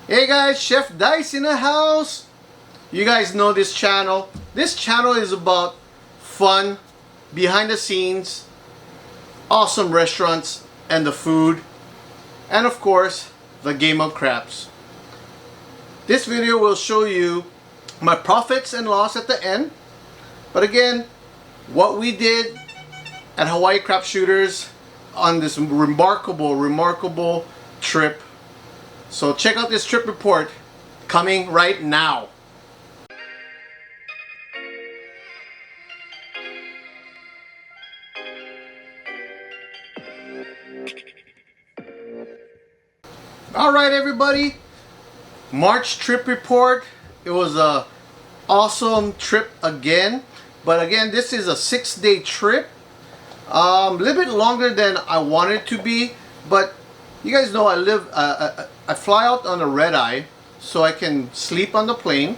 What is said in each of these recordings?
Hey guys, Chefdice in the house. You guys know this channel. This channel is about fun, behind the scenes, awesome restaurants and the food, and of course, the game of craps. This video will show you my profits and loss at the end. But again, what we did at Hawaiicrapsshooters on this remarkable trip. So check out this trip report coming right now. Alright everybody, March trip report. It was a awesome trip again. But again, this is a 6-day trip. A little bit longer than I wanted it to be, but you guys know I fly out on a red eye so I can sleep on the plane.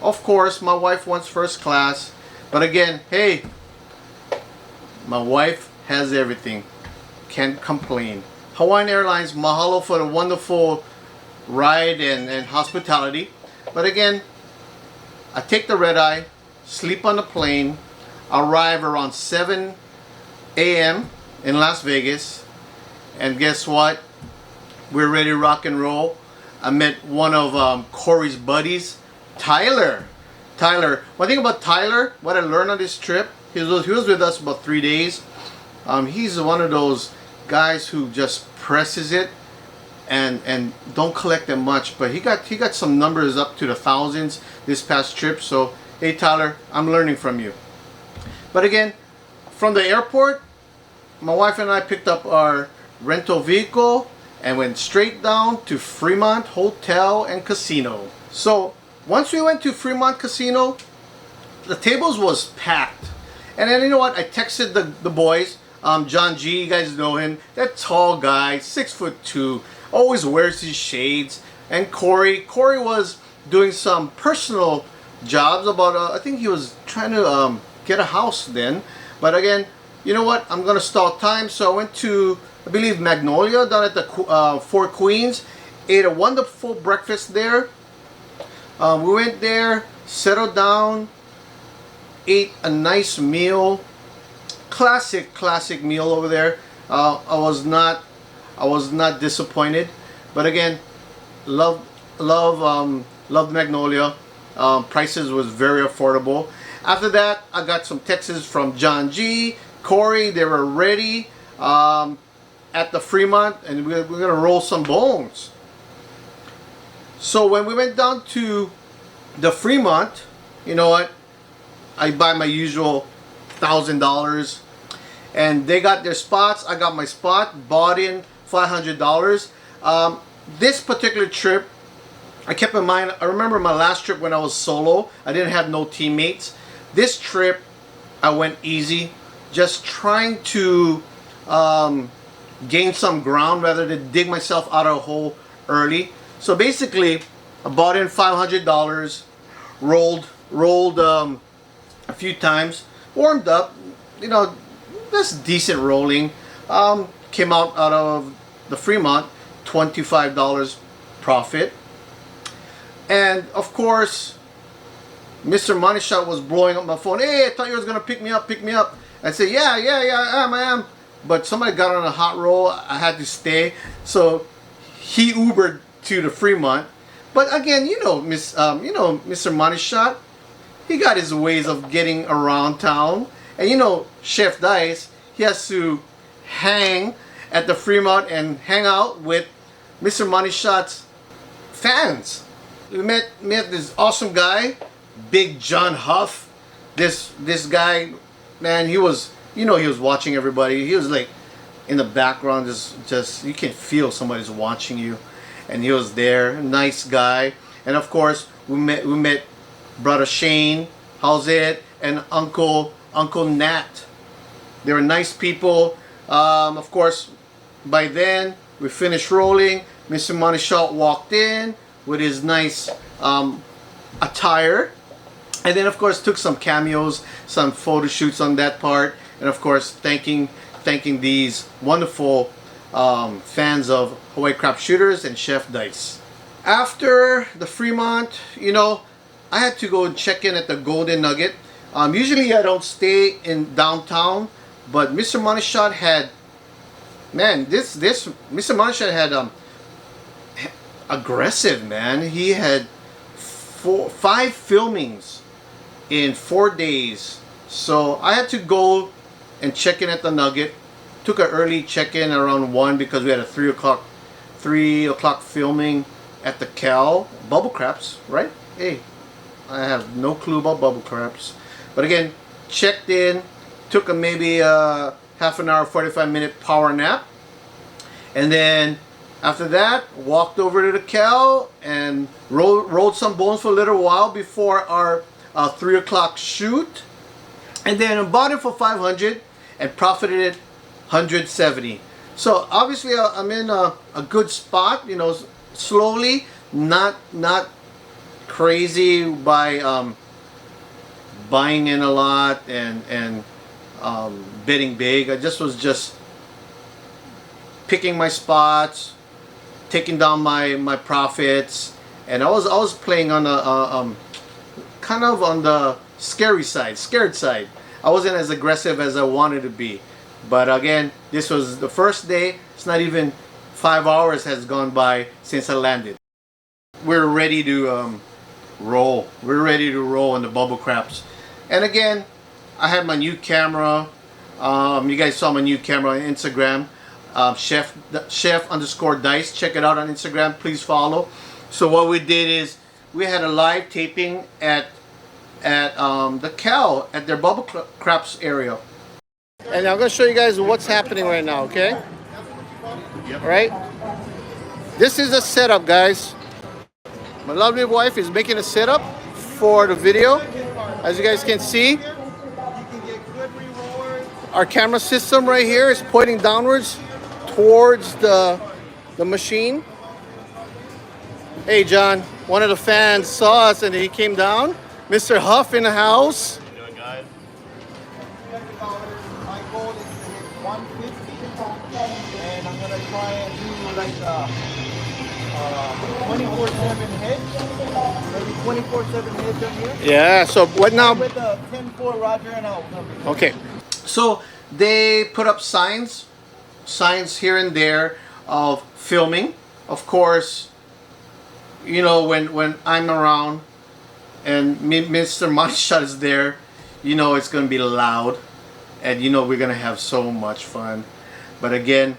Of course, my wife wants first class, but again, hey, my wife has everything. Can't complain. Hawaiian Airlines, mahalo for the wonderful ride and hospitality. But again, I take the red eye, sleep on the plane, arrive around 7 a.m. in Las Vegas, and guess what? We're ready to rock and roll. I met one of Corey's buddies, Tyler. One thing about Tyler, what I learned on this trip, he was with us about 3 days. He's one of those guys who just presses it and don't collect them much, but he got some numbers up to the thousands this past trip. So hey Tyler, I'm learning from you. But again, from the airport, my wife and I picked up our rental vehicle and went straight down to Fremont Hotel and Casino. So once we went to Fremont Casino, the tables was packed. And then you know what? I texted the boys, John G, you guys know him, that tall guy, 6'2", always wears his shades. And Corey was doing some personal jobs about, I think he was trying to get a house then. But again, you know what? I'm gonna stall time, so I went to, I believe, Magnolia down at the Four Queens. Ate a wonderful breakfast there. We went there, settled down, ate a nice meal, classic meal over there. I was not disappointed. But again, loved Magnolia. Prices was very affordable. After that, I got some texts from John G, Corey. They were ready at the Fremont, and we're gonna roll some bones. So when we went down to the Fremont, you know what? I buy my usual $1,000, and they got their spots. I got my spot, bought in $500. This particular trip, I kept in mind, I remember my last trip when I was solo. I didn't have no teammates. This trip, I went easy, just trying to gain some ground rather than dig myself out of a hole early. So basically, I bought in $500, rolled a few times, warmed up, you know, just decent rolling. Came out of the Fremont, $25 profit. And of course, Mr. Money Shot was blowing up my phone. Hey, I thought you was gonna pick me up. I said, yeah, I am. But somebody got on a hot roll. I had to stay. So he Ubered to the Fremont. But again, you know, Mr. Money Shot, he got his ways of getting around town. And you know, Chefdice, he has to hang at the Fremont and hang out with Mr. Money Shot's fans. We met this awesome guy, Big John Huff. This guy, man, he was, you know, he was watching everybody. He was like in the background, just you can feel somebody's watching you. And he was there, nice guy. And of course, we met Brother Shane, how's it, and Uncle Nat. They were nice people. Of course, by then we finished rolling. Mr. Money Shot walked in with his nice attire, and then of course took some cameos, some photo shoots on that part, and of course thanking these wonderful fans of Hawaiicrapsshooters and Chefdice. After the Fremont, you know, I had to go and check in at the Golden Nugget. Usually I don't stay in downtown, but Mr. Moneyshot had, man, this Mr. Moneyshot had aggressive, man. He had 5 filmings in 4 days. So I had to go and check in at the Nugget. Took an early check-in around 1 because we had a 3 o'clock filming at the Cal. Bubble Craps, right? Hey, I have no clue about Bubble Craps. But again, checked in, took a maybe half an hour, 45-minute power nap. And then after that, walked over to the Cal and rolled some bones for a little while before our 3 o'clock shoot. And then bought it for $500 and profited it $170. So obviously I'm in a good spot, you know, slowly, not crazy by buying in a lot and betting big. I was just picking my spots, taking down my profits, and I was playing on a kind of on the scared side. I wasn't as aggressive as I wanted to be. But again, this was the first day. It's not even 5 hours has gone by since I landed. We're ready to roll. We're ready to roll on the bubble craps. And again, I have my new camera. You guys saw my new camera on Instagram. Chef_Dice. Check it out on Instagram. Please follow. So what we did is we had a live taping at the Cal at their bubble craps area. And I'm going to show you guys what's happening right now, okay? Yep. All right? This is a setup, guys. My lovely wife is making a setup for the video. As you guys can see, our camera system right here is pointing downwards towards the machine. Hey, John, one of the fans saw us and he came down. Mr. Huff in the house. How you doing, guys? My goal is to hit 150, and I'm gonna try and do like 24/7 hit, maybe 24/7 hit on here. Yeah. So what now? With the 10-4 Roger and out. Okay. So they put up signs here and there of filming. Of course, you know, when I'm around and Mr. Moneyshot is there, you know it's going to be loud, and you know we're going to have so much fun. But again,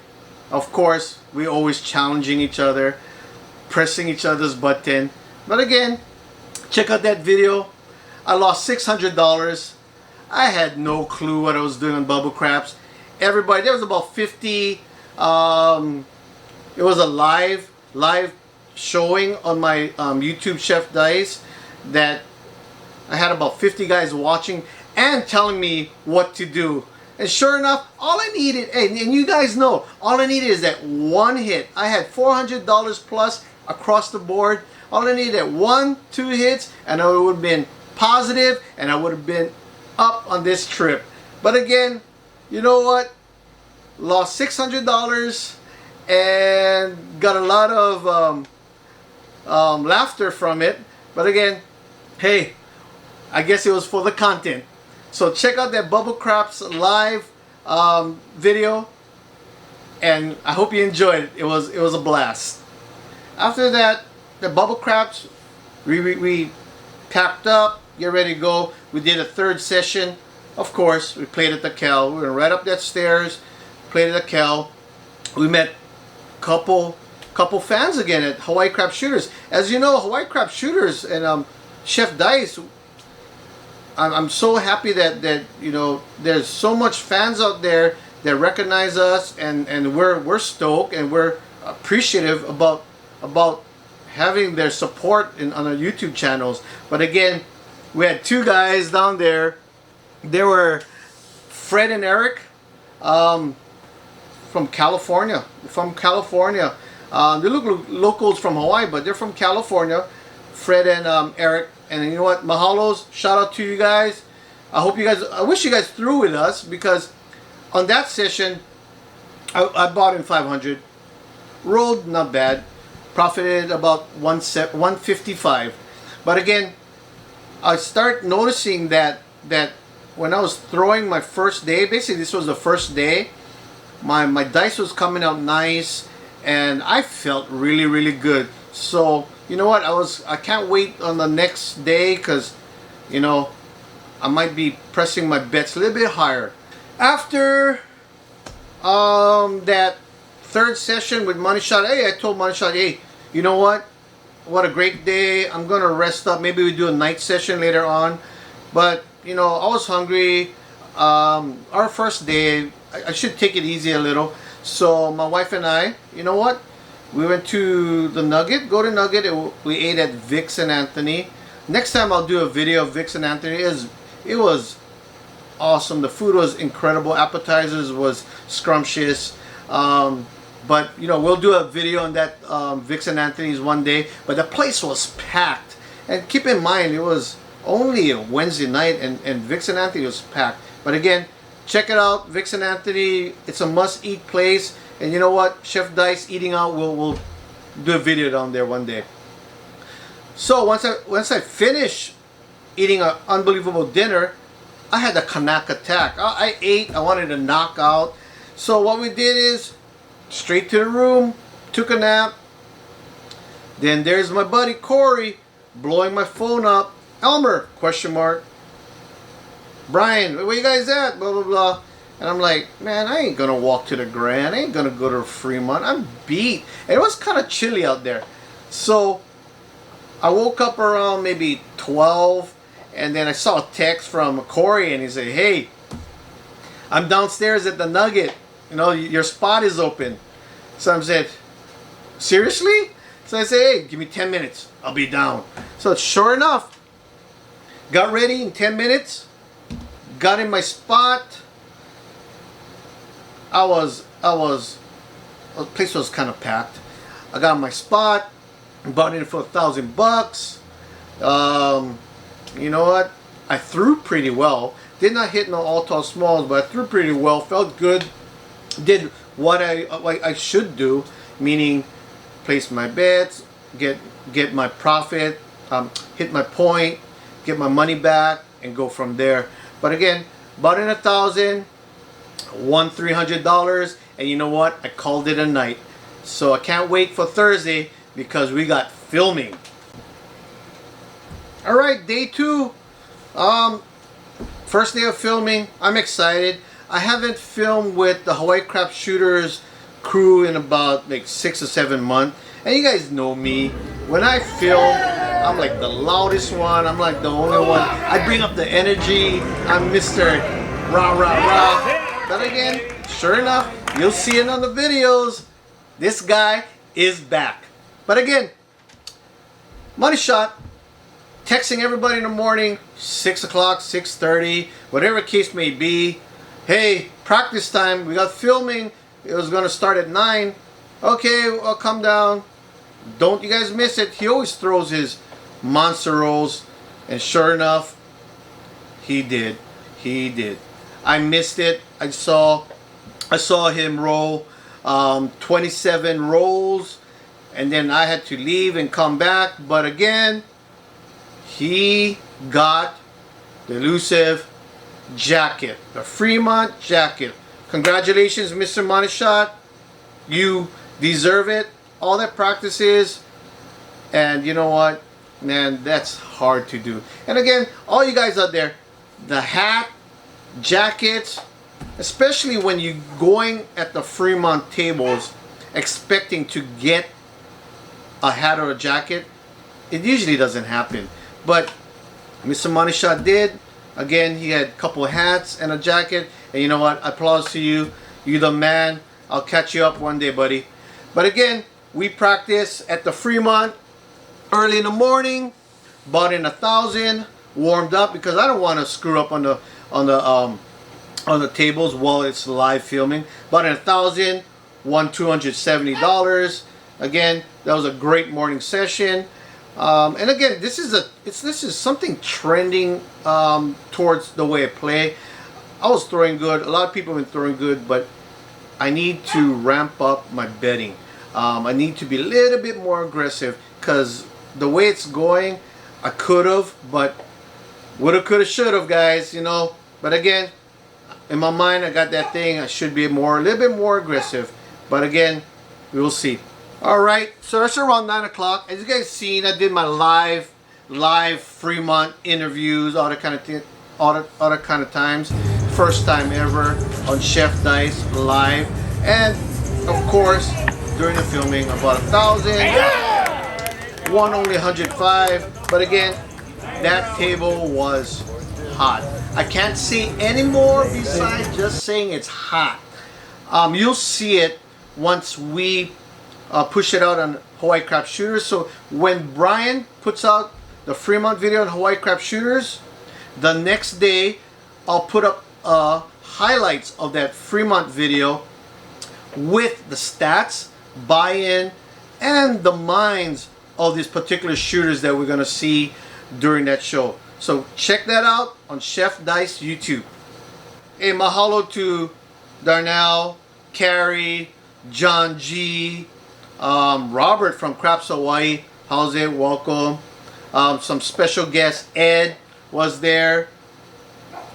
of course, we're always challenging each other, pressing each other's button. But again, check out that video. I lost $600. I had no clue what I was doing on bubble craps. Everybody, there was about 50. It was a live showing on my YouTube Chefdice that I had about 50 guys watching and telling me what to do. And sure enough, all I needed, and you guys know, all I needed is that one hit. I had $400 plus across the board. All I needed that 1-2 hits, and I would have been positive, and I would have been up on this trip. But again, you know what? Lost $600 and got a lot of laughter from it. But again, hey, I guess it was for the content. So check out that Bubble Craps live video, and I hope you enjoyed it. It was a blast. After that, the Bubble Craps, we packed up, get ready to go. We did a third session. Of course, we played at the Cal. We went right up that stairs, played at the Cal. We met couple fans again at Hawaiicrapsshooters. As you know, Hawaiicrapsshooters and Chefdice, I'm so happy that you know there's so much fans out there that recognize us, and we're stoked and we're appreciative about having their support on our YouTube channels. But again, we had 2 guys down there. They were Fred and Eric from California. They look locals from Hawaii, but they're from California. Fred and Eric. And you know what? Mahalos. Shout out to you guys. I wish you guys threw with us, because on that session, I bought in 500. Rolled not bad. profited about 155. But again, I start noticing that when I was throwing my first day, basically this was the first day, my dice was coming out nice, and I felt really good. So you know what, I can't wait on the next day, because you know I might be pressing my bets a little bit higher. After that third session with Money Shot, hey, I told Money Shot, hey, you know what a great day, I'm gonna rest up, maybe we do a night session later on. But you know, I was hungry. Our first day, I should take it easy a little. So my wife and I, you know what, we went to the Nugget, Golden Nugget, and we ate at Vic's and Anthony. Next time I'll do a video of Vic's and Anthony. It was awesome. The food was incredible. Appetizers was scrumptious. But you know, we'll do a video on that Vic's and Anthony's one day. But the place was packed. And keep in mind, it was only a Wednesday night, and Vic's and Anthony was packed. But again, check it out, Vic's and Anthony. It's a must-eat place. And you know what, Chefdice Eating Out, we'll do a video down there one day. So once I finished eating an unbelievable dinner, I had a Kanak attack. I ate, I wanted to knock out. So what we did is, straight to the room, took a nap. Then there's my buddy Corey blowing my phone up. Elmer, question mark. Brian, where you guys at? Blah, blah, blah. And I'm like, man, I ain't gonna walk to the Grand. I ain't gonna go to Fremont. I'm beat. And it was kind of chilly out there. So I woke up around maybe 12, and then I saw a text from Corey, and he said, hey, I'm downstairs at the Nugget. You know, your spot is open. So I said, seriously? So I said, hey, give me 10 minutes. I'll be down. So sure enough, got ready in 10 minutes, got in my spot. The place was kind of packed. I got in my spot, bought it for $1,000. You know what? I threw pretty well. Did not hit no all tall smalls, but I threw pretty well. Felt good. Did what I should do, meaning place my bets, get my profit, hit my point, get my money back, and go from there. But again, bought in 1,000, won $300, and you know what? I called it a night. So I can't wait for Thursday, because we got filming. All right, day 2. First day of filming. I'm excited. I haven't filmed with the Hawaiicrapsshooters crew in about like 6 or 7 months. And you guys know me. When I film, I'm like the loudest one. I'm like the only one. I bring up the energy. I'm Mr. Rah Rah Rah. But again, sure enough, you'll see it on the videos. This guy is back. But again, Money Shot, texting everybody in the morning, 6 o'clock, 6:30, whatever case may be. Hey, practice time. We got filming. It was going to start at 9. Okay, I'll come down. Don't you guys miss it. He always throws his monster rolls. And sure enough, he did. He did. I missed it. I saw him roll 27 rolls. And then I had to leave and come back. But again, he got the elusive jacket, the Fremont jacket. Congratulations, Mr. Money Shot. You deserve it. All that practice is, and you know what, man, that's hard to do. And again, all you guys out there, the hat, jackets, especially when you're going at the Fremont tables expecting to get a hat or a jacket, it usually doesn't happen. But Mr. Money Shot did. Again, he had a couple of hats and a jacket. And you know what? Applause to you. You're the man. I'll catch you up one day, buddy. But again, we practice at the Fremont early in the morning. Bought in 1,000. Warmed up because I don't want to screw up on the tables while it's live filming. Bought in 1,000. Won $270. Again, that was a great morning session. And again, this is something trending towards the way I play. I was throwing good. A lot of people have been throwing good, but I need to ramp up my betting. I need to be a little bit more aggressive because the way it's going, I could have, but woulda, coulda, shoulda, guys, you know. But again, in my mind, I got that thing. I should be a little bit more aggressive. But again, we will see. All right, so it's around 9 o'clock. As you guys seen, I did my live Fremont interviews, all that kind of thing, all that kind of times. First time ever on Chefdice live, and of course during the filming about 1,000. One only 105. But again, that table was hot. I can't say any more besides just saying it's hot. You'll see it once we push it out on Hawaiicrapsshooters. So when Brian puts out the Fremont video on Hawaiicrapsshooters, the next day I'll put up highlights of that Fremont video with the stats, buy-in, and the minds of these particular shooters that we're going to see during that show. So check that out on Chefdice YouTube. Hey, mahalo to Darnell, Carrie, John G, Robert from Craps Hawaii. How's it? Welcome. Some special guest, Ed, was there.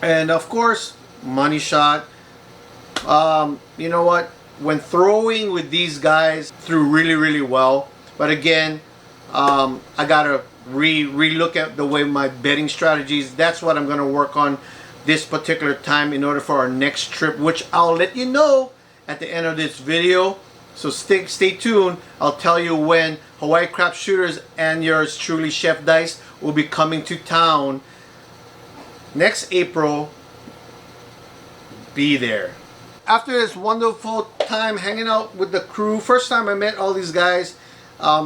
And of course, Money Shot. You know what? When throwing with these guys, threw really, really well. But again, I gotta re-look at the way my betting strategies. That's what I'm gonna work on this particular time in order for our next trip, which I'll let you know at the end of this video. So stay tuned. I'll tell you when Hawaiicrapsshooters and yours truly, Chefdice, will be coming to town next April. Be there. After this wonderful time hanging out with the crew, first time I met all these guys,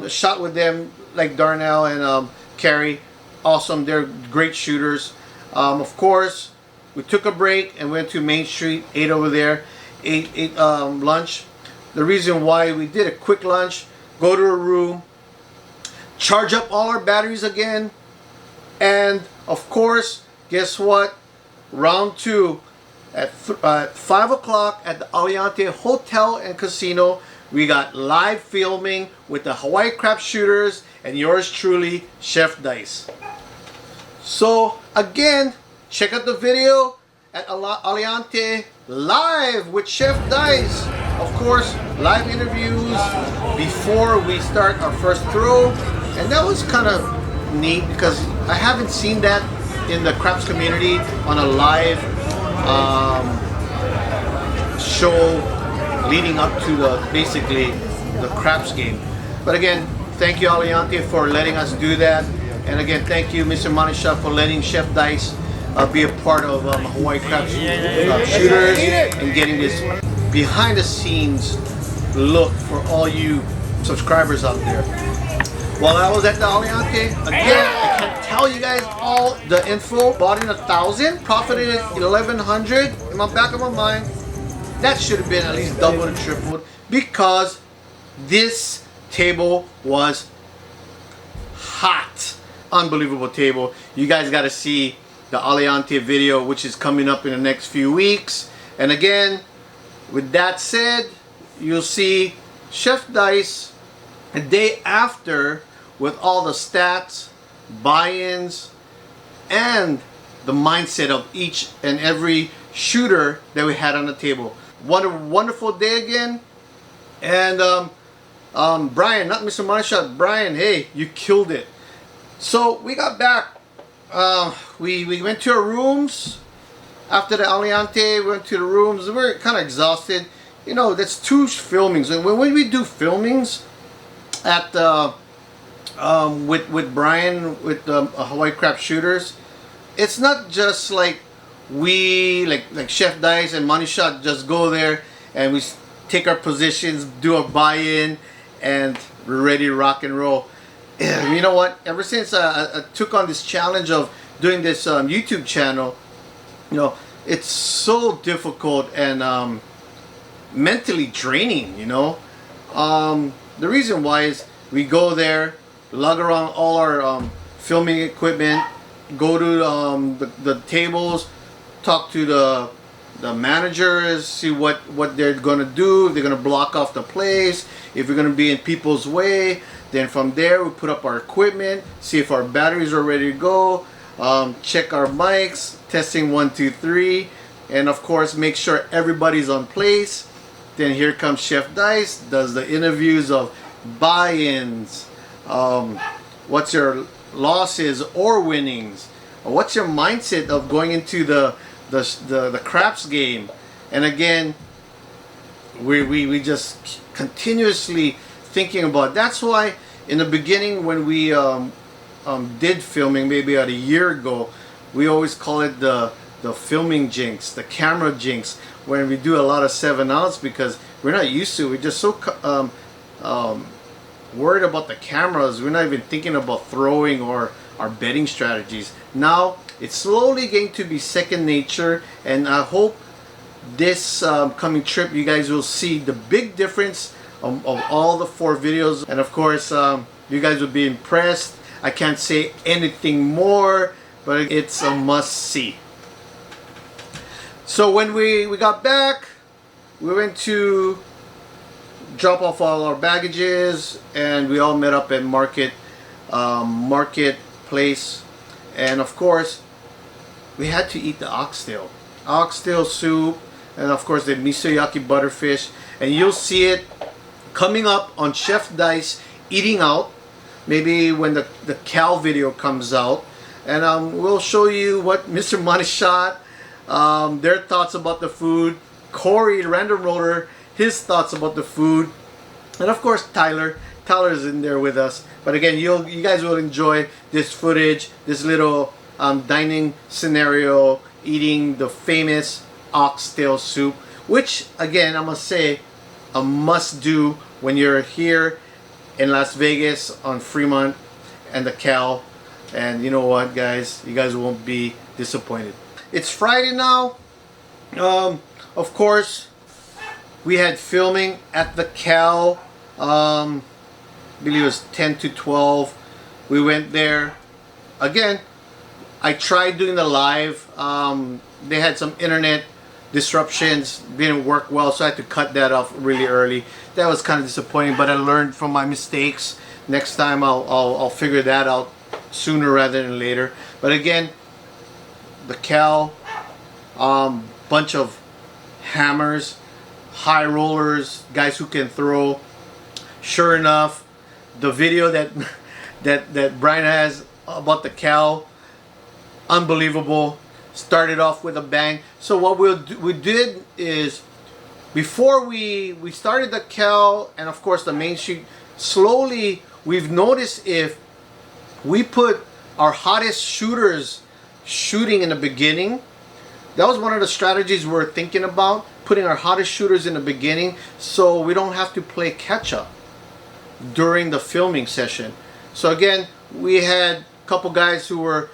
shot with them, like Darnell and Carrie. Awesome, they're great shooters. Of course, we took a break and went to Mainstreet, ate over there, ate lunch. The reason why we did a quick lunch, go to a room, charge up all our batteries again, and of course, guess what? Round two at 5 o'clock at the Aliante Hotel and Casino. We got live filming with the Hawaiicrapsshooters and yours truly, Chefdice. So again, check out the video at Aliante live with Chefdice. Of course, live interviews before we start our first throw, and that was kind of neat because I haven't seen that in the craps community on a live show leading up to basically the craps game. But again, thank you Aliante for letting us do that, and again thank you Mr. Manisha for letting Chefdice be a part of Hawaiicrapsshooters and getting this behind the scenes look for all you subscribers out there. While I was at the Aliante, again, I can't tell you guys all the info. Bought in 1,000, profited at 1,100. In my back of my mind, that should have been at least double and tripled because this table was hot. Unbelievable table. You guys got to see the Aliante video, which is coming up in the next few weeks. And again, with that said, you'll see Chefdice a day after with all the stats, buy-ins, and the mindset of each and every shooter that we had on the table. What a wonderful day again. And Brian, not Mr. Moneyshot, Brian, hey, you killed it. So we got back. We went to our rooms. After the Aliante, we went to the rooms. We were kind of exhausted. You know, that's 2 filmings. And when we do filmings at with Brian with Hawaiicrapsshooters, it's not just like we like Chefdice and Money Shot just go there and we take our positions, do a buy-in, and we're ready to rock and roll. You know what? Ever since I took on this challenge of doing this YouTube channel, you know, it's so difficult and mentally draining, you know. The reason why is we go there, lug around all our filming equipment, go to the tables, talk to the the managers, see what they're gonna do. If they're gonna block off the place, if we're gonna be in people's way. Then from there we put up our equipment, see if our batteries are ready to go, check our mics, testing 1 2 3, and of course make sure everybody's on place. Then here comes Chef Dice, does the interviews of buy-ins, what's your losses or winnings, what's your mindset of going into the craps game. And again, we just continuously thinking about. That's why in the beginning when we did filming maybe about a year ago, we always call it the filming jinx, the camera jinx, when we do a lot of 7 outs, because we're not used to it. We're just so worried about the cameras, we're not even thinking about throwing or our betting strategies. Now it's slowly getting to be second nature, and I hope this coming trip you guys will see the big difference of all the 4 videos. And of course you guys will be impressed. I can't say anything more, but it's a must see. So when we got back, we went to drop off all our baggages, and we all met up at marketplace. And of course we had to eat the oxtail soup, and of course the misoyaki butterfish, and you'll see it coming up on Chef Dice Eating Out, maybe when the Cal video comes out. And we'll show you what Mr. Money shot, their thoughts about the food, Corey Random Roller, his thoughts about the food, and of course Tyler's in there with us. But again, you guys will enjoy this footage, this little dining scenario, eating the famous oxtail soup, which again I must say a must do when you're here in Las Vegas on Fremont and the Cal. And you know what, guys, you guys won't be disappointed. It's Friday now. Of course we had filming at the Cal, I believe it was 10 to 12. We went there. Again, I tried doing the live. They had some internet disruptions, didn't work well, so I had to cut that off really early. That was kind of disappointing, but I learned from my mistakes. Next time I'll figure that out sooner rather than later. But again, the Cal, bunch of hammers, high rollers, guys who can throw. Sure enough, the video that Brian has about the Cal, unbelievable. Started off with a bang. So what we did is, before we started the Cal and of course the Mainstreet, slowly we've noticed if we put our hottest shooters shooting in the beginning, that was one of the strategies we're thinking about, putting our hottest shooters in the beginning so we don't have to play catch up during the filming session. So again, we had a couple guys who were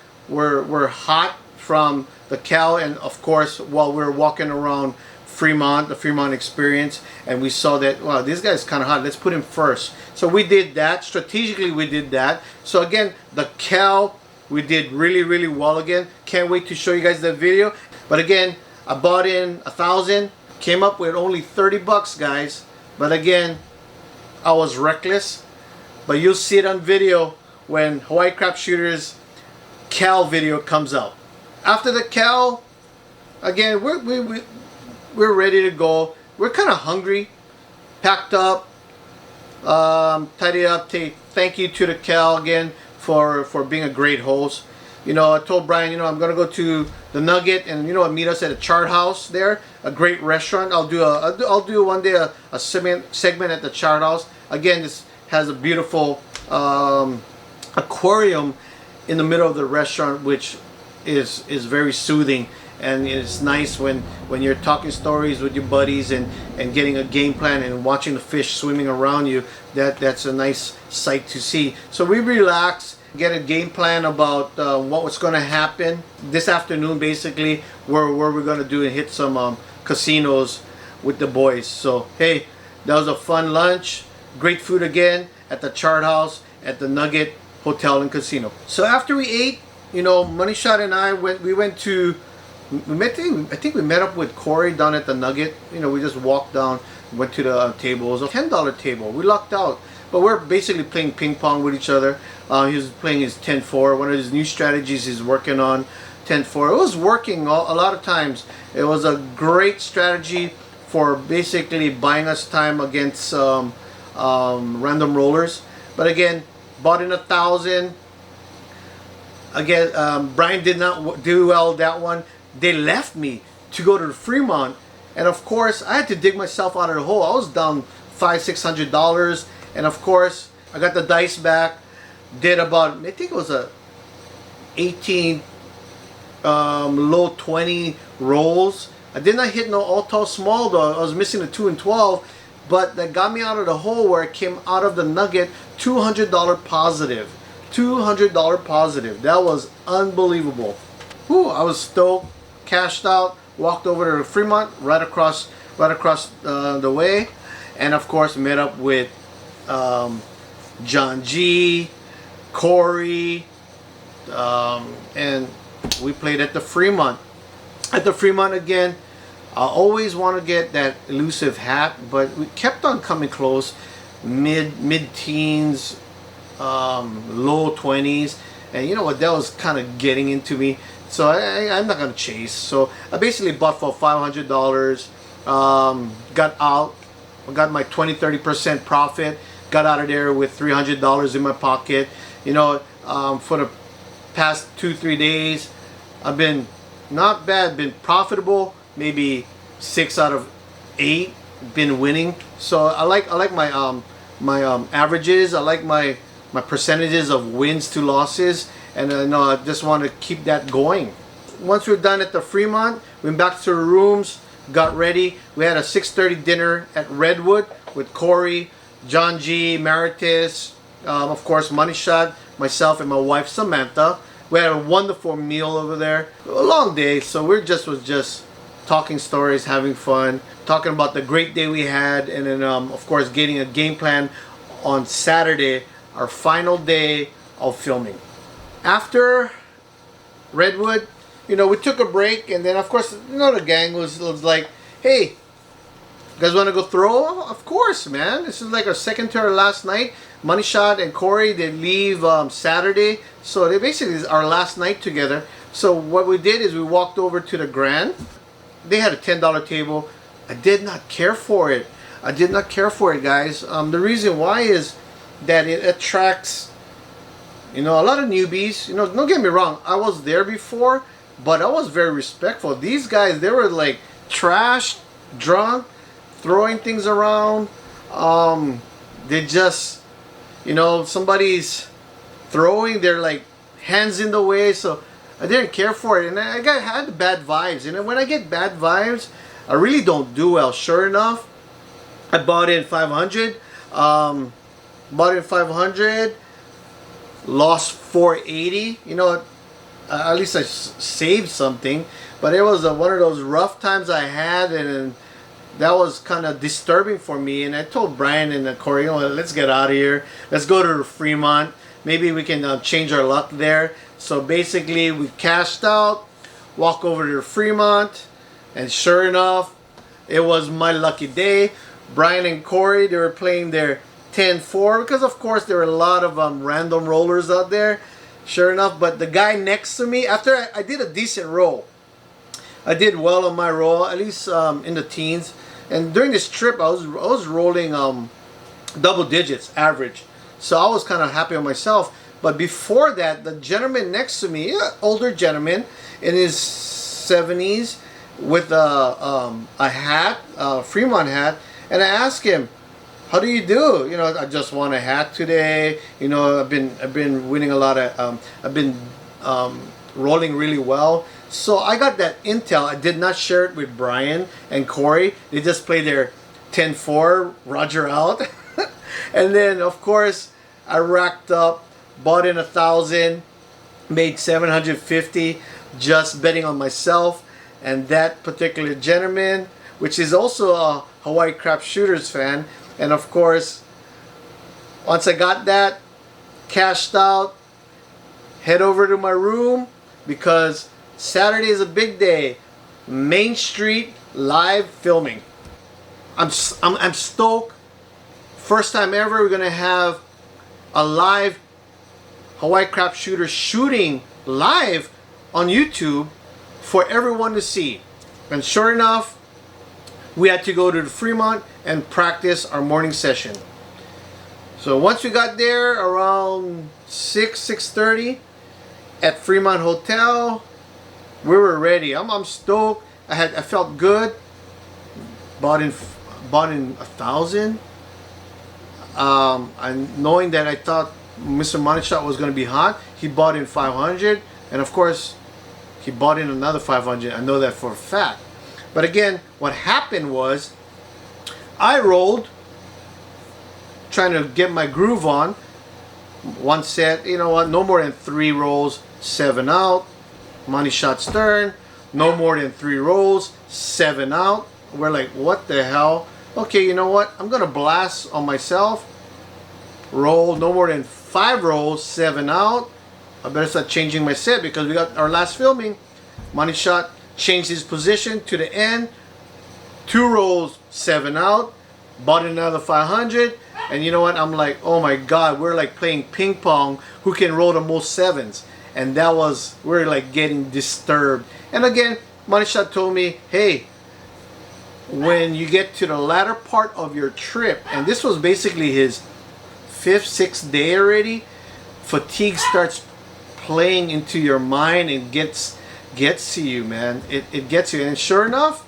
hot from the Cal, and of course while we were walking around Fremont, the Fremont experience, and we saw that, wow, this guy's kind of hot, let's put him first. So we did that strategically. We did that. So again, the Cal, we did really well. Again, can't wait to show you guys that video. But again, I bought in 1,000, came up with only 30 bucks, guys. But again, I was reckless. But you'll see it on video when Hawaiicrapsshooters Cal video comes out. After the Cal, again, we're ready to go. We're kind of hungry, packed up, tidied up. Thank you to the Cal again for being a great host. You know, I told Brian, you know, I'm gonna go to the Nugget, and you know, meet us at a Chart House there, a great restaurant. I'll do one day a segment at the Chart House. Again, this has a beautiful aquarium in the middle of the restaurant, which is very soothing, and it's nice when you're talking stories with your buddies and getting a game plan and watching the fish swimming around you. That's a nice sight to see. So we relax, get a game plan about what was going to happen this afternoon, basically where we're going to do and hit some casinos with the boys. So hey, that was a fun lunch, great food again at the Chart House at the Nugget Hotel and Casino. So after we ate, you know, Money Shot and I went to I think we met up with Corey down at the Nugget. You know, we just walked down, went to the table. It was a $10 table. We lucked out. But we're basically playing ping pong with each other. He was playing his 10-4. One of his new strategies he's working on, 10-4. It was working a lot of times. It was a great strategy for basically buying us time against random rollers. But again, bought in 1,000. Again, Brian did not do well that one. They left me to go to the Fremont, and of course I had to dig myself out of the hole. I was down $500-600, and of course I got the dice back. Did about, I think it was a 18 low 20 rolls. I did not hit no all tall small though. I was missing a 2 and 12, but that got me out of the hole where I came out of the Nugget $200 positive. $200 positive. That was unbelievable. Whew, I was stoked. Cashed out. Walked over to Fremont, right across the way, and of course met up with John G, Corey, and we played at the Fremont. At the Fremont again, I always want to get that elusive hat, but we kept on coming close, mid-teens, low 20s, and you know what, that was kind of getting into me, so I'm not gonna chase. So I basically bought for $500, got out, got my 20-30% profit, got out of there with $300 in my pocket. You know, for the past 2-3 days I've been not bad, been profitable, maybe 6 out of 8 been winning. So I like my averages. I like my percentages of wins to losses, and I just want to keep that going. Once we're done at the Fremont, we went back to the rooms, got ready. We had a 6:30 dinner at Redwood with Corey, John G, Maritis, of course Money Shot, myself, and my wife Samantha. We had a wonderful meal over there. A long day, so we was just talking stories, having fun, talking about the great day we had, and then of course getting a game plan on Saturday, our final day of filming. After Redwood, you know, we took a break, and then of course, you know, the gang was like, hey, you guys want to go throw? Of course, man. This is like our second to our last night. Money Shot and Corey, they leave Saturday, so they basically is our last night together. So what we did is we walked over to the Grand. They had a $10 table. I did not care for it. I did not care for it, guys. The reason why is that it attracts, you know, a lot of newbies. You know, don't get me wrong, I was there before, but I was very respectful. These guys, they were like trashed, drunk, throwing things around. They just, you know, somebody's throwing, they're like hands in the way, so I didn't care for it, and I had bad vibes. And when I get bad vibes, I really don't do well. Sure enough, I bought in 500. Lost 480. You know, at least I saved something. But it was one of those rough times I had, and that was kind of disturbing for me. And I told Brian and Corey, you know, let's get out of here. Let's go to the Fremont. Maybe we can change our luck there. So basically, we cashed out, walk over to the Fremont, and sure enough, it was my lucky day. Brian and Corey, they were playing their 10-4, because of course there were a lot of random rollers out there. Sure enough, but the guy next to me, after I did a decent roll, I did well on my roll, at least in the teens. And during this trip, I was rolling double digits average, so I was kind of happy on myself. But before that, the gentleman next to me, older gentleman in his 70s, with a hat, a Fremont hat, and I asked him, "How do you do? You know, I just won a hat today. You know, I've been winning a lot of. I've been rolling really well." So I got that intel. I did not share it with Brian and Corey. They just played their 10-4, Roger out, and then of course I racked up. Bought in 1,000, made 750 just betting on myself and that particular gentleman, which is also a Hawaiicrapsshooters fan. And of course, once I got that, cashed out, head over to my room, because Saturday is a big day. Mainstreet live filming. I'm stoked. First time ever we're gonna have a live Hawaiicrapsshooter shooting live on YouTube for everyone to see. And sure enough, we had to go to the Fremont and practice our morning session. So once we got there around 6:30 at Fremont Hotel, we were ready. I'm stoked. I felt good. Bought in 1,000. And knowing that I thought Mr. Moneyshot was going to be hot, he bought in 500, and of course he bought in another 500. I know that for a fact. But again, what happened was I rolled, trying to get my groove on. One set, you know what, no more than 3 rolls, 7 out. Moneyshot stern, no more than 3 rolls, 7 out. We're like, what the hell? Okay, you know what, I'm gonna blast on myself. Roll no more than 5 rolls, 7 out. I better start changing my set because we got our last filming. Moneyshot changed his position to the end. 2 rolls, 7 out. Bought another 500. And you know what? I'm like, oh my God, we're like playing ping pong. Who can roll the most 7s? And that was, we're like getting disturbed. And again, Moneyshot told me, hey, when you get to the latter part of your trip, and this was basically his 5th, 6th day already, fatigue starts playing into your mind and gets to you, man. It gets you. And sure enough,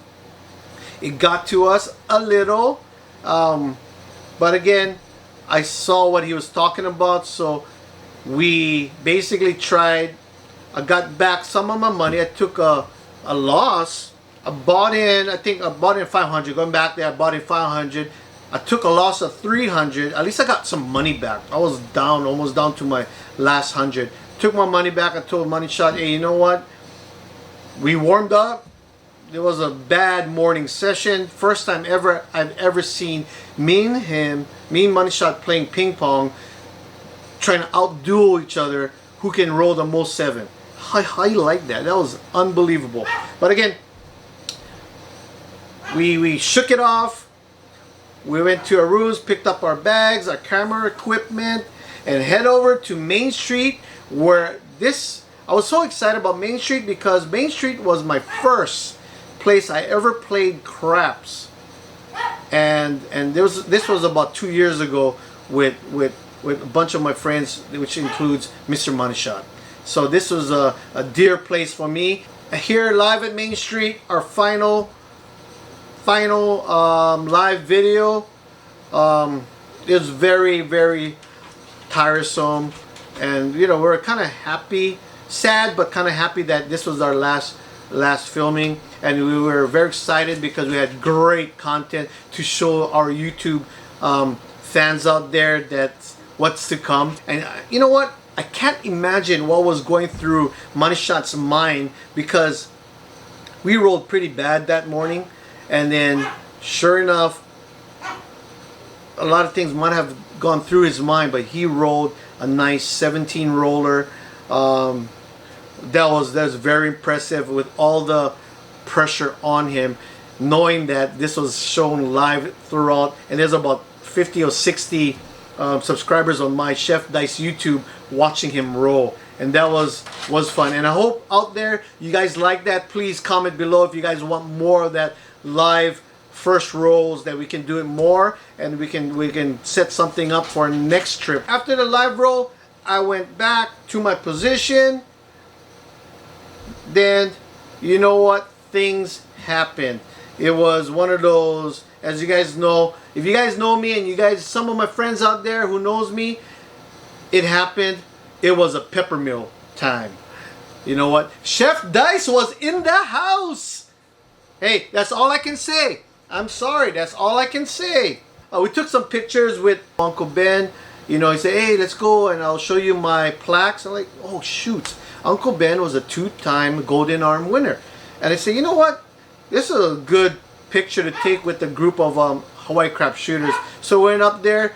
it got to us a little. But again, I saw what he was talking about, so we basically tried. I got back some of my money. I took a loss. I bought in 500. Going back there, I bought in 500. I took a loss of 300. At least I got some money back. I was down, almost down to my last 100. Took my money back. I told Moneyshot, hey, you know what? We warmed up. It was a bad morning session. First time ever I've ever seen me and Moneyshot playing ping pong, trying to outduel each other. Who can roll the most 7? I like that. That was unbelievable. But again, we shook it off. We went to our rooms, picked up our bags, our camera equipment, and head over to Mainstreet, where I was so excited about Mainstreet because Mainstreet was my first place I ever played craps. And this was about 2 years ago with a bunch of my friends, which includes Mr. Moneyshot. So this was a dear place for me. Here live at Mainstreet, our final live video. It was very, very tiresome, and you know, we're kind of happy, sad, but kind of happy that this was our last filming, and we were very excited because we had great content to show our YouTube fans out there that's what's to come. And you know what? I can't imagine what was going through Moneyshot's mind, because we rolled pretty bad that morning, and then sure enough, a lot of things might have gone through his mind, but he rolled a nice 17 roller. That was very impressive with all the pressure on him, knowing that this was shown live throughout, and there's about 50 or 60 subscribers on my Chefdice YouTube watching him roll, and that was fun. And I hope out there you guys like that. Please comment below if you guys want more of that live first rolls, that we can do it more, and we can set something up for our next trip. After the live roll, I went back to my position. Then you know what, things happened. It was one of those, as you guys know, if you guys know me, and you guys, some of my friends out there who knows me, it happened. It was a peppermill time. You know what? Chefdice was in the house. Hey, that's all I can say. I'm sorry, that's all I can say. We took some pictures with Uncle Ben. You know, he said, hey, let's go and I'll show you my plaques. I'm like, oh shoot. Uncle Ben was a 2-time Golden Arm winner. And I said, you know what? This is a good picture to take with the group of Hawaiicrapsshooters. So we went up there,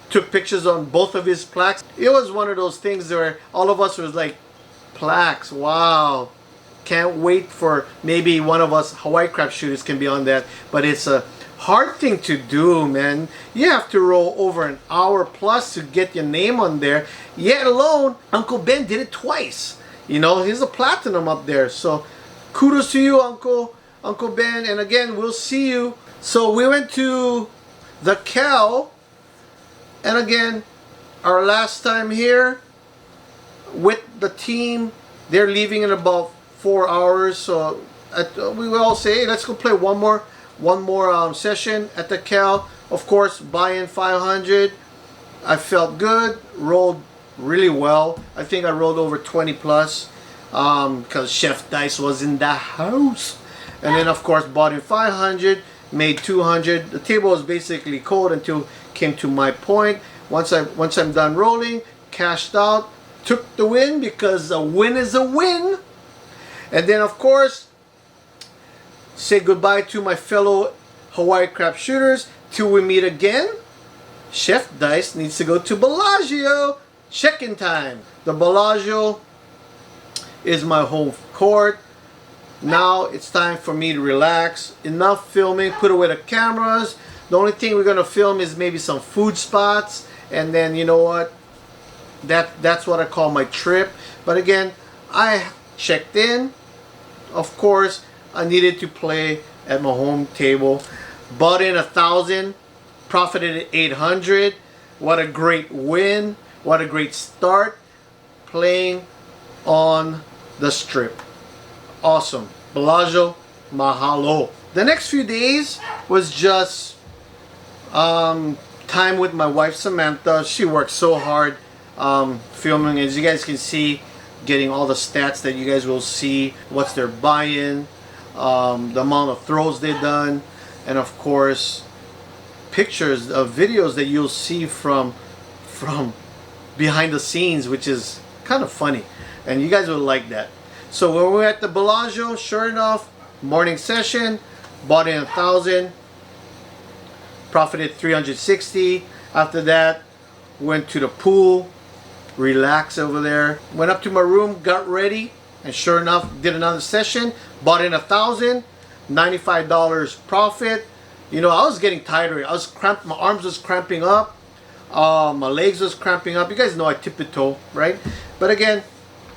took pictures on both of his plaques. It was one of those things where all of us was like, plaques, wow. Can't wait for maybe one of us Hawaii crap shooters can be on that. But it's a hard thing to do, man. You have to roll over an hour plus to get your name on there. Yet alone, Uncle Ben did it twice. You know, he's a platinum up there. So kudos to you, Uncle Ben. And again, we'll see you. So we went to the Cal. And again, our last time here with the team, they're leaving in about 4 hours. So we will all say, hey, let's go play one more session at the Cal. Of course, buy-in 500. I felt good, rolled really well. I think I rolled over 20 plus because Chefdice was in the house. And then of course bought in 500, made 200. The table was basically cold until it came to my point. Once I'm done rolling, cashed out, took the win because a win is a win. And then of course, say goodbye to my fellow Hawaii crap shooters till we meet again. Chefdice needs to go to Bellagio. Check-in time. The Bellagio is my home court. Now it's time for me to relax. Enough filming. Put away the cameras. The only thing we're gonna film is maybe some food spots, and then you know what? That's what I call my trip. But again, I checked in. Of course, I needed to play at my home table. Bought in 1,000, profited at 800. What a great win! What a great start playing on the strip. Awesome. Bellagio, mahalo. The next few days was just time with my wife Samantha. She worked so hard filming. As you guys can see, getting all the stats that you guys will see. What's their buy-in, the amount of throws they've done, and of course pictures of videos that you'll see from behind the scenes, which is kind of funny, and you guys will like that. So when we were at the Bellagio, sure enough, morning session, bought in 1,000, profited 360. After that, went to the pool, relaxed over there, went up to my room, got ready, and sure enough, did another session, bought in 1,000, $95 profit. You know, I was getting tired. I was cramped. My arms was cramping up. My legs was cramping up. You guys know I tip the toe, right? But again,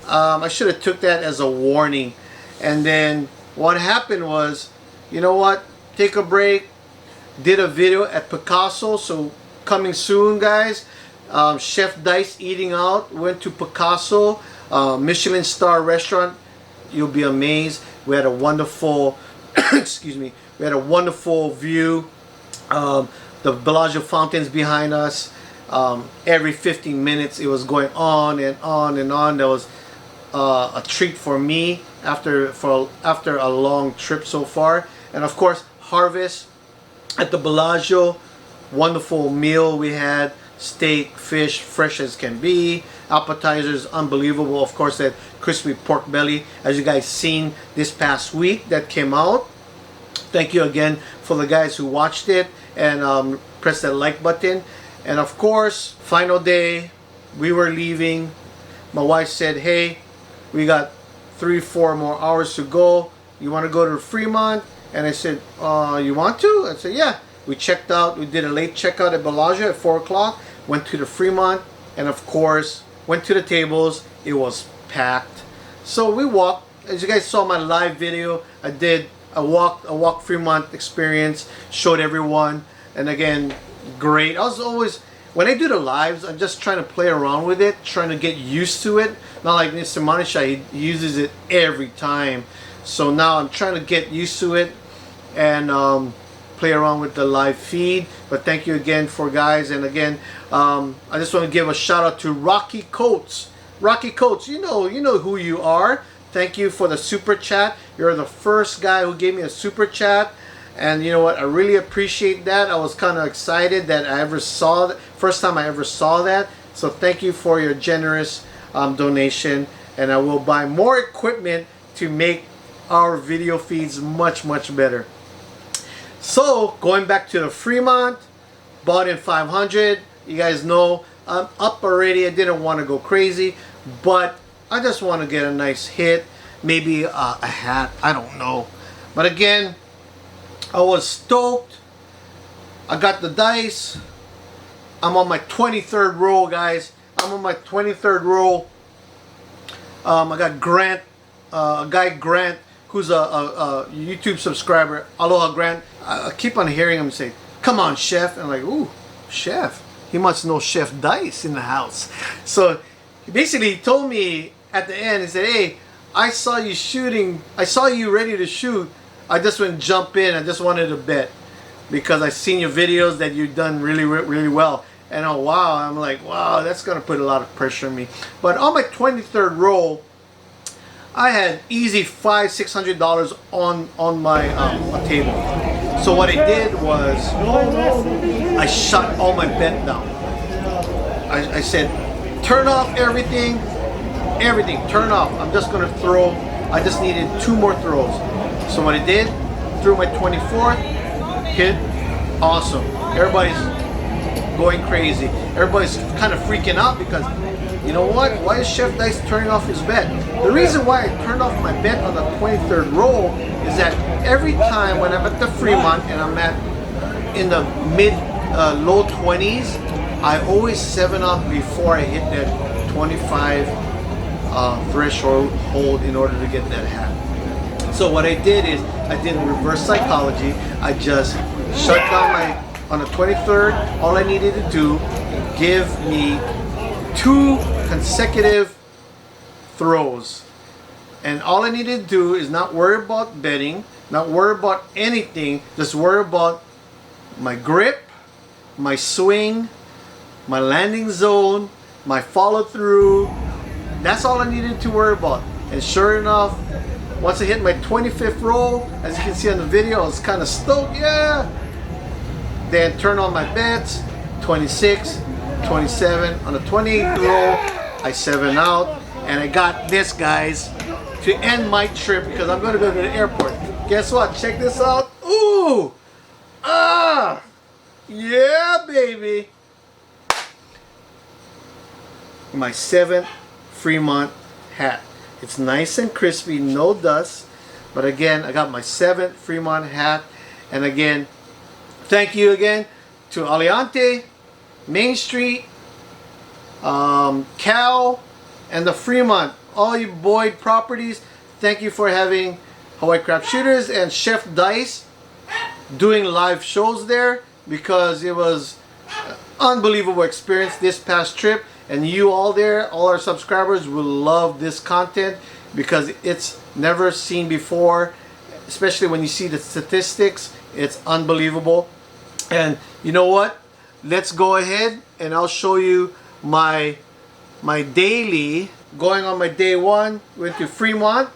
I should have took that as a warning. And then what happened was, you know what? Take a break. Did a video at Picasso. So coming soon, guys. Chefdice eating out. Went to Picasso, Michelin star restaurant. You'll be amazed. We had a wonderful, excuse me. We had a wonderful view. The Bellagio fountains behind us. Every 15 minutes it was going on and on and on. That was a treat for me after a long trip so far. And of course, harvest at the Bellagio. Wonderful meal we had. Steak, fish, fresh as can be. Appetizers, unbelievable. Of course, that crispy pork belly, as you guys seen this past week, that came out. Thank you again for the guys who watched it and press that like button. And of course, final day, we were leaving. My wife said, hey, we got 3-4 more hours to go. You want to go to Fremont? And I said, you want to? I said, yeah. We checked out. We did a late checkout at Bellagio at 4 o'clock. Went to the Fremont. And of course, went to the tables. It was packed. So we walked. As you guys saw my live video, I did a walk Fremont experience. Showed everyone. And again, great. I was always, when I do the lives, I'm just trying to play around with it, trying to get used to it. Not like Mr. Manisha, he uses it every time. So now I'm trying to get used to it and play around with the live feed. But thank you again for guys. And again, I just want to give a shout out to Rocky Coates. Rocky Coates, you know who you are. Thank you for the super chat. You're the first guy who gave me a super chat. And you know what? I really appreciate that. I was kind of excited that I ever saw that. First time I ever saw that. So thank you for your generous donation. And I will buy more equipment to make our video feeds much, much better. So going back to the Fremont, bought in 500. You guys know I'm up already. I didn't want to go crazy, but I just want to get a nice hit. maybe a hat. I don't know. But again, I was stoked. I got the dice. I'm on my 23rd roll, guys. I'm on my 23rd roll. I got Grant, a guy Grant, who's a YouTube subscriber. Aloha Grant. I keep on hearing him say, "Come on, Chef." And I'm like, ooh, Chef. He must know Chefdice in the house. So basically he told me at the end, he said, "Hey, I saw you shooting. I saw you ready to shoot. I just went jump in. I just wanted to bet because I seen your videos that you've done really, really well." And oh wow, I'm like, wow, that's gonna put a lot of pressure on me. But on my 23rd roll, I had easy $500-600 on my table. So what I did was I shut all my bet down. I said, turn off everything, turn off. I'm just gonna throw. I just needed 2 more throws. So what I did, threw my 24th, hit, awesome. Everybody's going crazy. Everybody's kind of freaking out because, you know what? Why is Chefdice turning off his bet? The reason why I turned off my bet on the 23rd roll is that every time when I'm at the Fremont and I'm in the low 20s, I always 7-up before I hit that 25 threshold hold in order to get that hat. So what I did is I did a reverse psychology. I just shut down on the 23rd, all I needed to do, give me 2 consecutive throws. And all I needed to do is not worry about betting, not worry about anything, just worry about my grip, my swing, my landing zone, my follow through. That's all I needed to worry about. And sure enough, once I hit my 25th roll, as you can see on the video, I was kind of stoked, yeah. Then turn on my bets, 26, 27. On the 28th roll, I 7 out. And I got this, guys, to end my trip because I'm going to go to the airport. Guess what? Check this out. Ooh! Ah! Yeah, baby! My 7th Fremont hat. It's nice and crispy, no dust. But again, I got my 7th Fremont hat. And again, thank you again to Aliante, Mainstreet, Cal, and the Fremont. All you Boyd properties, thank you for having Hawaiicrapsshooters and Chefdice doing live shows there because it was an unbelievable experience this past trip. And you all there, all our subscribers will love this content because it's never seen before, especially when you see the statistics. It's unbelievable. And you know what? Let's go ahead and I'll show you my daily. Going on my day 1, went to Fremont,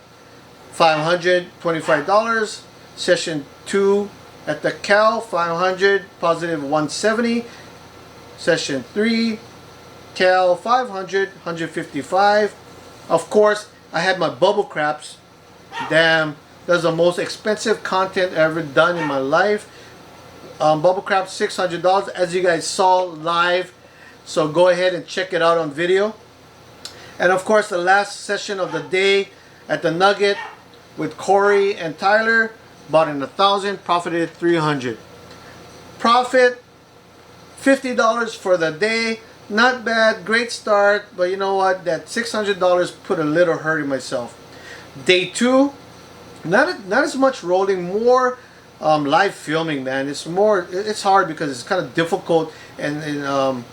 $525. Session 2 at the Cal, 500, positive 170. Session 3, Cal, 500, 155. Of course, I had my bubble craps. Damn, that's the most expensive content ever done in my life. Bubble craps, $600, as you guys saw live. So go ahead and check it out on video. And of course, the last session of the day at the Nugget with Corey and Tyler, bought in 1,000, profited 300. Profit $50 for the day. Not bad, great start, but you know what? That $600 put a little hurt in myself. Day 2, not as much rolling, more live filming, man. It's hard because it's kind of difficult and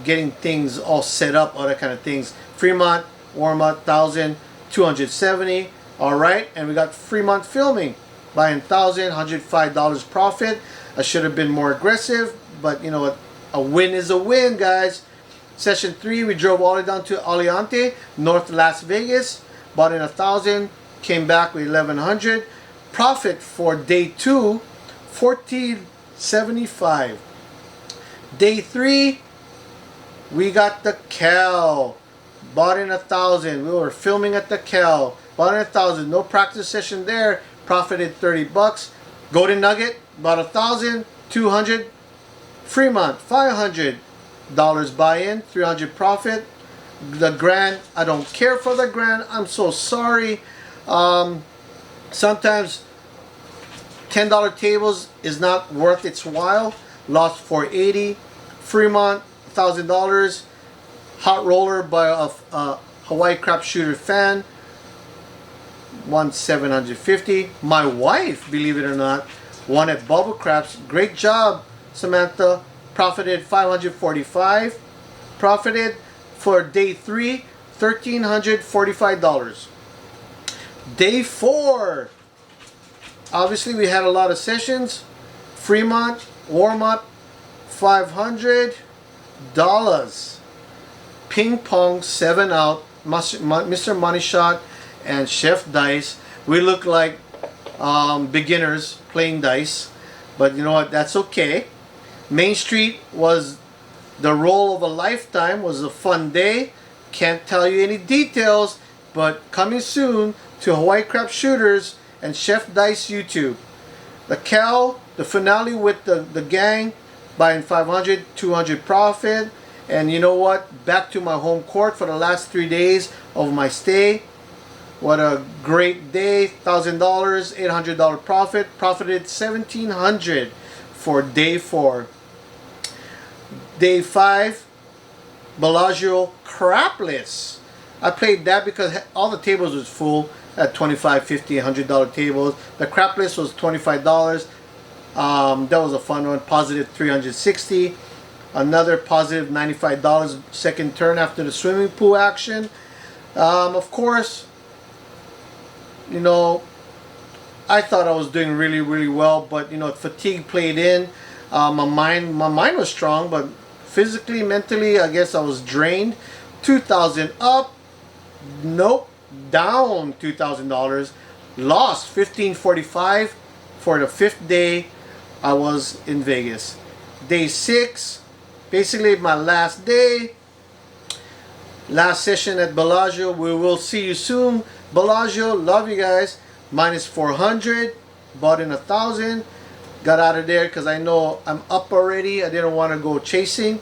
getting things all set up, all that kind of things. Fremont warm up 1,270. All right, and we got Fremont filming buying $1,000, $105 profit. I should have been more aggressive, but you know what? A win is a win, guys. Session 3, we drove all the way down to Aliante, North Las Vegas. Bought in 1,000, came back with 1,100. Profit for day 2, $1,475. Day 3, we got the Cal. Bought in 1,000. We were filming at the Cal. Bought in 1,000. No practice session there. Profited $30. Golden Nugget, bought 1,000, 200. Fremont, $500 buy-in, 300 profit. the grand. I don't care for the grand. I'm so sorry. Sometimes $10 tables is not worth its while. Lost $480. Fremont, $1,000. Hot roller by a Hawaiicrapsshooter fan, won $750. My wife, believe it or not, won at Bubble Craps. Great job, Samantha. Profited $545. Profited for day 3, $1,345. Day 4. Obviously, we had a lot of sessions. Fremont warm up, $500. Ping-pong 7 out. Mr. Money Shot and Chefdice. We look like beginners playing dice, but you know what? That's okay. Mainstreet was the roll of a lifetime. Was a fun day. Can't tell you any details, but coming soon to Hawaiicrapsshooters and Chefdice YouTube. The the finale with the gang, buying 500, 200 profit. And you know what? Back to my home court for the last 3 days of my stay. What a great day. $1,000, $800 profit. Profited $1,700 for day 4. Day 5, Bellagio crapless. I played that because all the tables was full at $25, $50, $100 tables. The crapless was $25. That was a fun one. Positive $360. Another positive $95 second turn after the swimming pool action. Of course, you know, I thought I was doing really, really well, but you know, fatigue played in. My mind was strong, but physically, mentally, I guess I was drained. $2,000 up. Nope, down $2,000. Lost $1,545 for the 5th day I was in Vegas. Day 6. Basically my last day, last session at Bellagio. We will see you soon. Bellagio, love you guys. Minus 400, bought in 1,000. Got out of there because I know I'm up already. I didn't want to go chasing.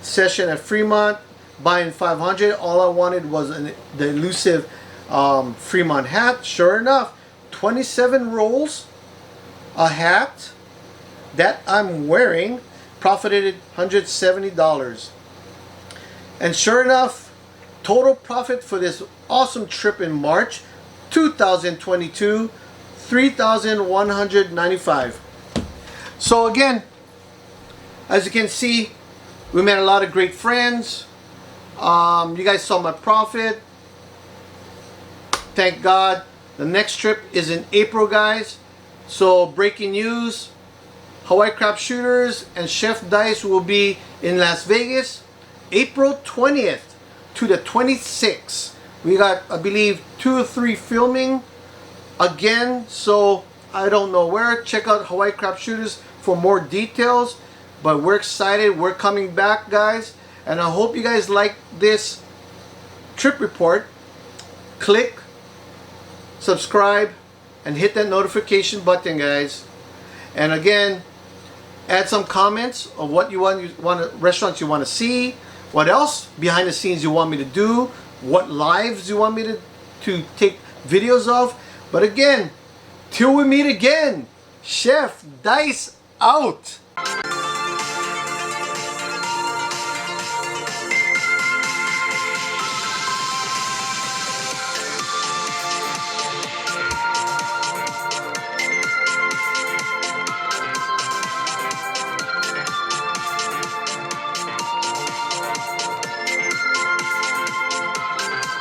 Session at Fremont, buying 500. All I wanted was the elusive Fremont hat. Sure enough, 27 rolls, a hat that I'm wearing. Profited $170. And sure enough, total profit for this awesome trip in March 2022, $3,195. So again, as you can see, we met a lot of great friends. You guys saw my profit. Thank God. The next trip is in April, guys. So breaking news, Hawaiicrapsshooters and Chefdice will be in Las Vegas April 20th to the 26th. We got, I believe, 2 or 3 filming again, so I don't know where. Check out Hawaiicrapsshooters for more details, but we're excited. We're coming back, guys, and I hope you guys like this trip report. Click, subscribe, and hit that notification button, guys. And again, add some comments of what you want restaurants you want to see, what else behind the scenes you want me to do, what lives you want me to take videos of. But again, till we meet again, Chefdice out.